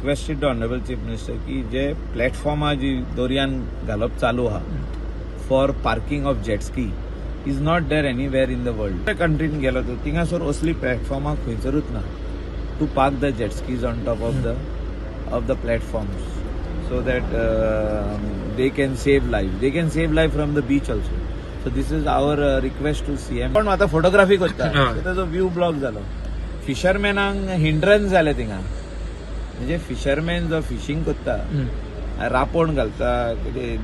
requested the Honorable Chief Minister की जे प्लॅटफॉर्मा जी दर्यान घालप चालू आहा for parking of jet ski is not there anywhere in the world. कंट्रीन गेलो तो थिंगासर असली प्लॅटफॉर्मा खंयसरूच ना to park the jet skis on top of the platforms so that they can save life. They can save life from the beach also. So this is our request to CM. पण आता photography करता त्याचा view block झालो. फिशरमॅनांक hindrance जाले थिंगा. म्हणजे fisherman जो fishing करता रापण घालता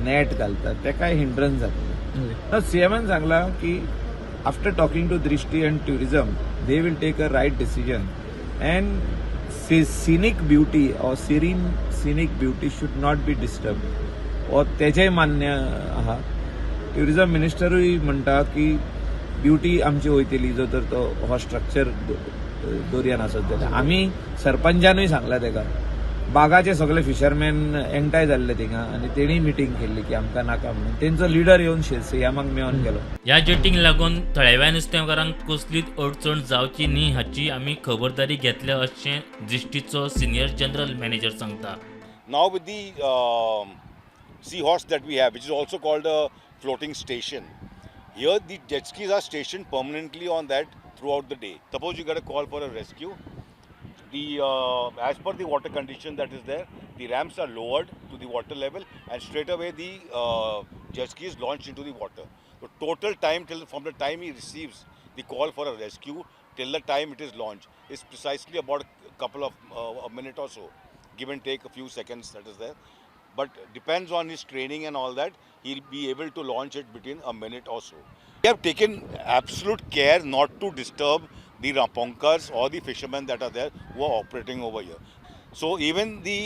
नेट घालता तेका हिंड्रन्स जाता. सीएमान सांगला की आफ्टर टॉकिंग टू दृष्टी and tourism they will take a right decision and scenic beauty or scenic beauty should not be disturbed. और तेजेय मान्य आहा. टुरिझम मिनिस्टरूय म्हणटा की ब्युटी आमची वयतली जो तर तो हो स्ट्रक्चर दर्यान आसत जाल्यार. आमी सरपंचानूय सांगला तेका. बागाचे सगळे फिशरमॅन एकठांय जाल्ले थिंगा आनी तेणी मिटींग केल्ली की आमकां नाका म्हणून. तेंचो लिडर येवन सीएमाक मेळोन गेलो. ह्या जेटींक लागून थळाव्या नुस्तेमारांक कसलीच अडचण जावची न्ही हाची आमी खबरदारी घेतल्या अशें दृष्टीचो सिनियर जनरल मॅनेजर सांगता. Now with the seahorse that we have, which is also called a floating station, here the jet skis are stationed permanently on that throughout the day. Suppose you get a call for a rescue, as per the water condition that is there, the ramps are lowered to the water level and straight away the jet ski is launched into the water. The total time from the time he receives the call for a rescue till the time it is launched is precisely about a couple of a minute or so, give and take a few seconds that is there. But depends on his training and all that, he'll be able to launch it between a minute or so. We have taken absolute care not to disturb the raponkars or the fishermen that are there who are operating over here. So even the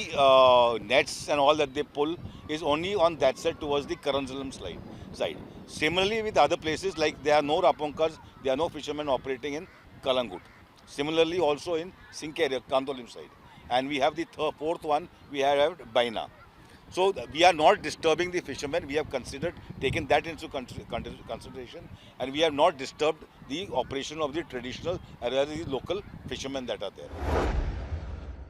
nets and all that they pull is only on that side towards the Karanjalam side. Similarly with other places, like there are no raponkars, there are no fishermen operating in Kalangut. Similarly also in Sink area, Kandolim side. And we have the fourth one, we have Baina. So we are not disturbing the fishermen. We have taken that into consideration, and we have not disturbed the operation of the traditional as well as the local fishermen that are there.